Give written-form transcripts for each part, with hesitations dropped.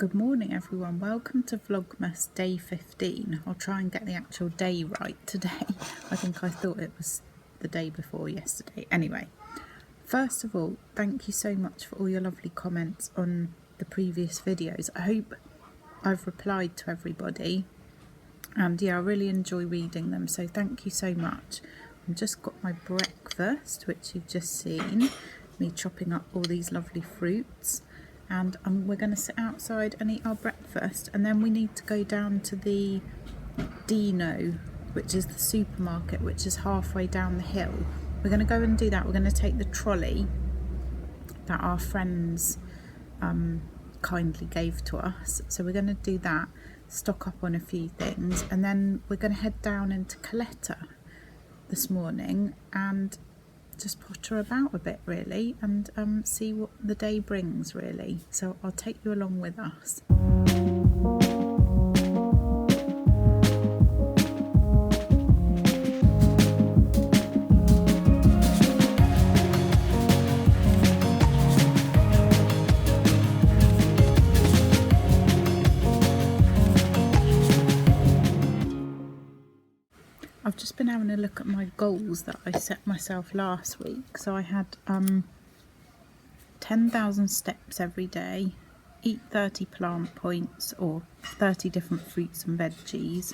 Good morning everyone, welcome to Vlogmas day 15. I'll try and get the actual day right today. I think I thought it was the day before yesterday. Anyway, first of all, thank you so much for all your lovely comments on the previous videos. I hope I've replied to everybody, and yeah, I really enjoy reading them, so thank you so much. I've just got my breakfast, which you've just seen, me chopping up all these lovely fruits. And we're going to sit outside and eat our breakfast, and then we need to go down to the Dino, which is the supermarket, which is halfway down the hill. We're going to go and do that. We're going to take the trolley that our friends kindly gave to us, so we're going to do that, stock up on a few things, and then we're going to head down into Caleta this morning and just potter about a bit really, and see what the day brings really. So I'll take you along with us. I've just been having a look at my goals that I set myself last week. So I had 10,000 steps every day, eat 30 plant points or 30 different fruits and veggies,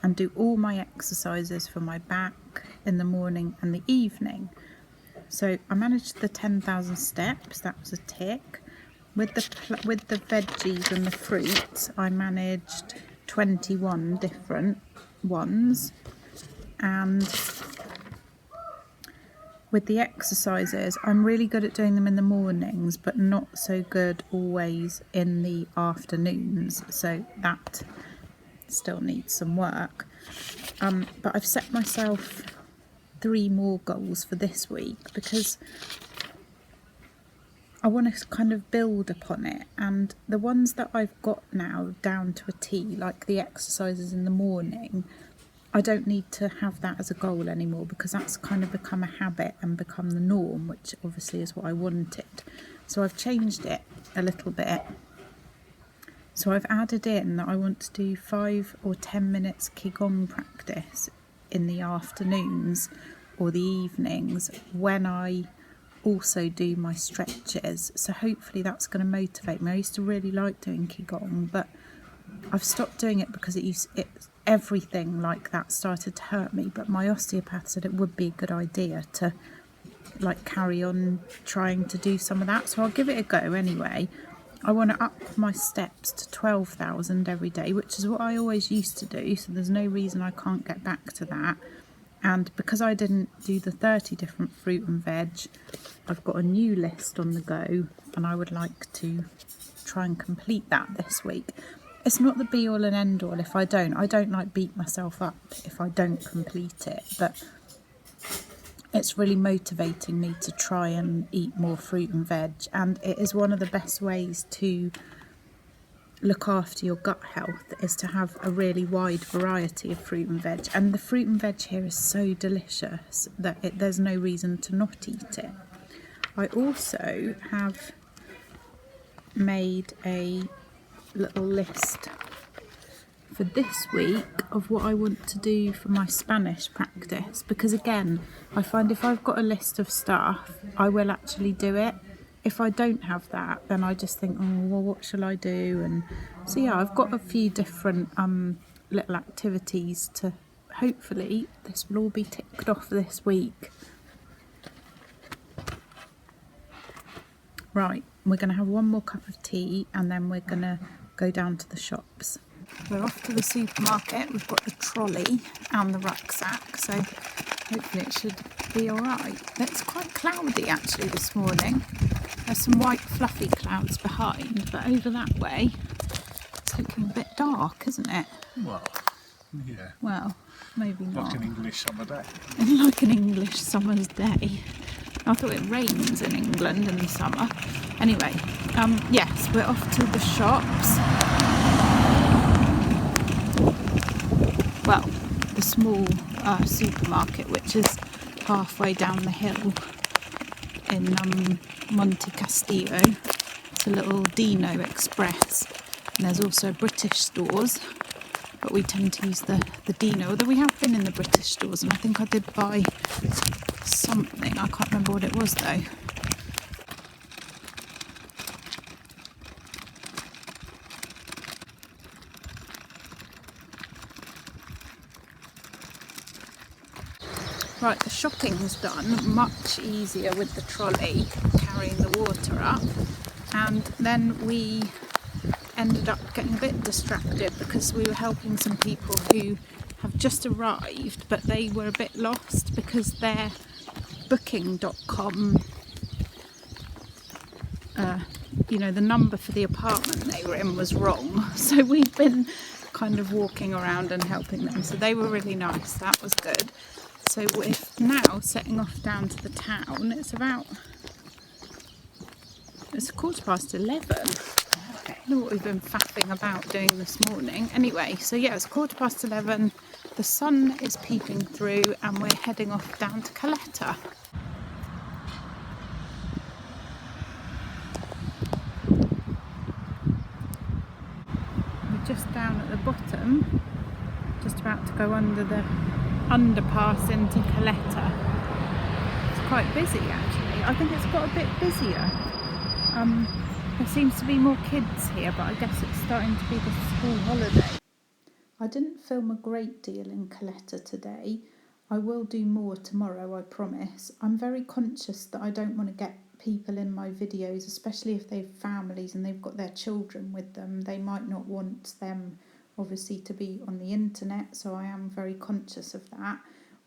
and do all my exercises for my back in the morning and the evening. So I managed the 10,000 steps, that was a tick. With the veggies and the fruits, I managed 21 different ones. And with the exercises, I'm really good at doing them in the mornings, but not so good always in the afternoons, so that still needs some work. But I've set myself 3 more goals for this week because I want to kind of build upon it, and the ones that I've got now down to a T, like the exercises in the morning, I don't need to have that as a goal anymore because that's kind of become a habit and become the norm, which obviously is what I wanted. So I've changed it a little bit. So I've added in that I want to do 5 or 10 minutes Qigong practice in the afternoons or the evenings when I also do my stretches. So hopefully that's going to motivate me. I used to really like doing Qigong, but I've stopped doing it because everything like that started to hurt me, but my osteopath said it would be a good idea to like carry on trying to do some of that, so I'll give it a go anyway. I want to up my steps to 12,000 every day, which is what I always used to do, so there's no reason I can't get back to that. And because I didn't do the 30 different fruit and veg, I've got a new list on the go, and I would like to try and complete that this week. It's not the be all and end all if I don't. I don't like beat myself up if I don't complete it, but it's really motivating me to try and eat more fruit and veg, and it is one of the best ways to look after your gut health, is to have a really wide variety of fruit and veg, and the fruit and veg here is so delicious that there's no reason to not eat it. I also have made a little list for this week of what I want to do for my Spanish practice, because again, I find if I've got a list of stuff, I will actually do it. If I don't have that, then I just think, oh well, what shall I do? And so yeah, I've got a few different little activities to, hopefully this will all be ticked off this week. Right, we're going to have one more cup of tea and then we're going to go down to the shops. We're off to the supermarket. We've got the trolley and the rucksack, so hopefully it should be alright. It's quite cloudy actually this morning. There's some white fluffy clouds behind, but over that way it's looking a bit dark, isn't it? Well, yeah. Well, maybe not. Like an English summer day. Like an English summer's day. I thought it rains in England in the summer. Anyway, yes, we're off to the shops. Well, the small supermarket, which is halfway down the hill in Monte Castillo. It's a little Dino Express. And there's also British stores, but we tend to use the Dino, although we have been in the British stores, and I think I did buy something. I can't remember what it was though. Right, the shopping's done, much easier with the trolley carrying the water up, and then we ended up getting a bit distracted because we were helping some people who have just arrived, but they were a bit lost because their booking.com, you know, the number for the apartment they were in was wrong. So we've been kind of walking around and helping them. So they were really nice, that was good. So we're now setting off down to the town. It's 11:15. I don't know what we've been faffing about doing this morning. Anyway, so yeah, it's 11:15. The sun is peeping through and we're heading off down to Caleta. We're just down at the bottom, just about to go under the underpass into Caleta. It's quite busy actually. I think it's got a bit busier. There seems to be more kids here, but I guess it's starting to be the school holiday. I didn't film a great deal in Caleta today. I will do more tomorrow, I promise. I'm very conscious that I don't want to get people in my videos, especially if they've families and they've got their children with them. They might not want them obviously to be on the internet, so I am very conscious of that.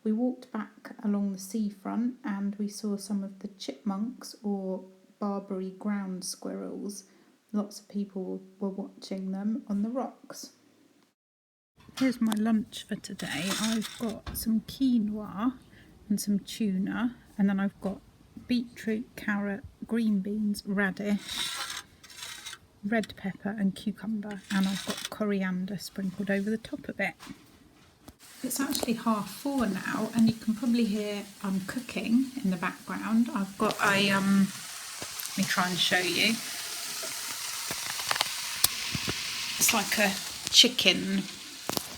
We walked back along the seafront and we saw some of the chipmunks, or Barbary ground squirrels. Lots of people were watching them on the rocks. Here's my lunch for today. I've got some quinoa and some tuna, and then I've got beetroot, carrot, green beans, radish, red pepper and cucumber, and I've got coriander sprinkled over the top of it. It's actually 4:30 now, and you can probably hear I'm cooking in the background. I've got a let me try and show you. It's like a chicken.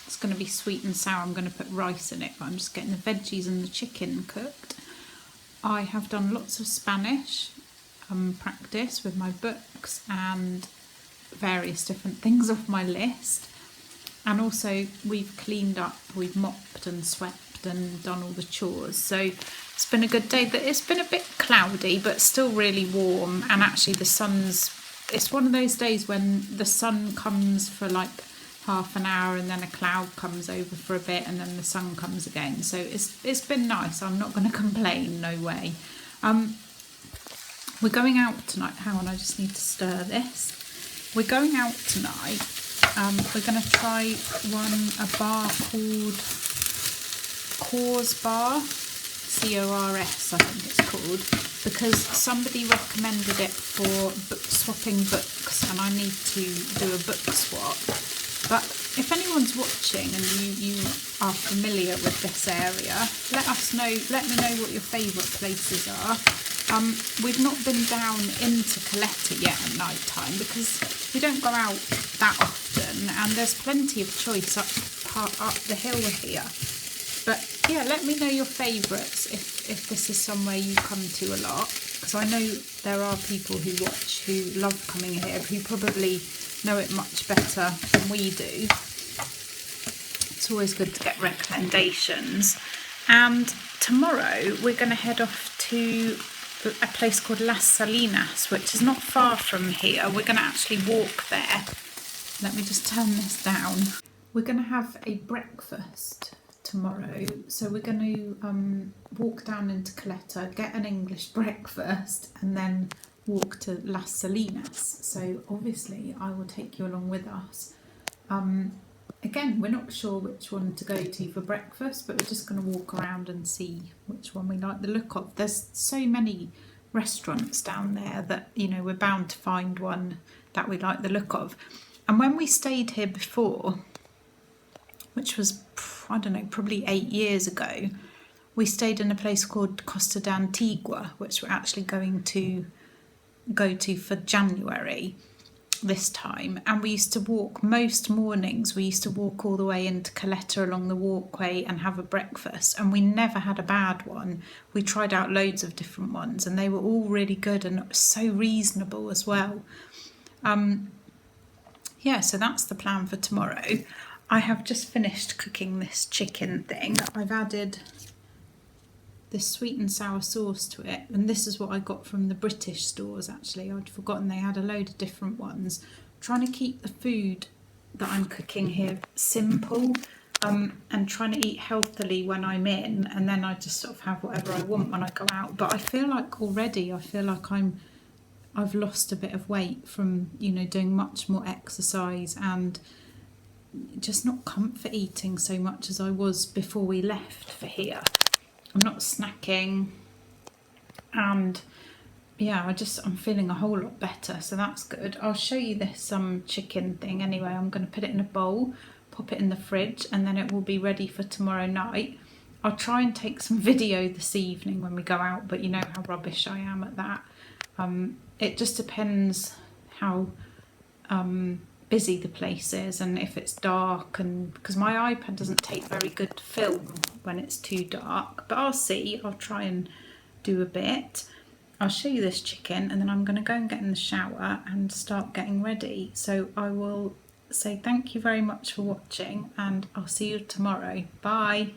It's going to be sweet and sour. I'm going to put rice in it, but I'm just getting the veggies and the chicken cooked. I have done lots of Spanish practice with my books and various different things off my list. And also we've cleaned up, we've mopped and swept and done all the chores. So it's been a good day. It's been a bit cloudy, but still really warm. And actually it's one of those days when the sun comes for like half an hour and then a cloud comes over for a bit and then the sun comes again. So it's been nice. I'm not going to complain, no way. We're going out tonight. Hang on, I just need to stir this. We're going out tonight. We're going to try a bar called Cors Bar, C-O-R-S I think it's called, because somebody recommended it for swapping books and I need to do a book swap. But if anyone's watching and you are familiar with this area, let me know what your favourite places are. We've not been down into Caleta yet at night time because we don't go out that often, and there's plenty of choice up the hill here. But yeah, let me know your favourites if this is somewhere you come to a lot, because I know there are people who watch who love coming here, who probably know it much better than we do. It's always good to get recommendations. And tomorrow we're going to head off to a place called Las Salinas, which is not far from here. We're going to actually walk there. Let me just turn this down. We're going to have a breakfast tomorrow, so we're going to walk down into Caleta, get an English breakfast, and then walk to Las Salinas. So obviously I will take you along with us. Again, we're not sure which one to go to for breakfast, but we're just going to walk around and see which one we like the look of. There's so many restaurants down there that, you know, we're bound to find one that we like the look of. And when we stayed here before, which was, I don't know, probably 8 years ago, we stayed in a place called Costa d'Antigua, which we're actually going to go to for January. this time, and we used to walk most mornings. We used to walk all the way into Coletta along the walkway and have a breakfast, and we never had a bad one. We tried out loads of different ones and they were all really good and so reasonable as well. Yeah, so that's the plan for tomorrow. I have just finished cooking this chicken thing. I've added this sweet and sour sauce to it, and this is what I got from the British stores. Actually, I'd forgotten they had a load of different ones. I'm trying to keep the food that I'm cooking here simple, and trying to eat healthily when I'm in, and then I just sort of have whatever I want when I go out. But I feel like already I've lost a bit of weight from, you know, doing much more exercise and just not comfort eating so much as I was before we left for here. I'm not snacking, and yeah, I'm feeling a whole lot better, so that's good. I'll show you this chicken thing anyway. I'm going to put it in a bowl, pop it in the fridge, and then it will be ready for tomorrow night. I'll try and take some video this evening when we go out, but you know how rubbish I am at that. It just depends how busy the place is and if it's dark, and because my iPad doesn't take very good film when it's too dark, but I'll see. I'll try and do a bit. I'll show you this chicken, and then I'm going to go and get in the shower and start getting ready. So I will say thank you very much for watching, and I'll see you tomorrow. Bye.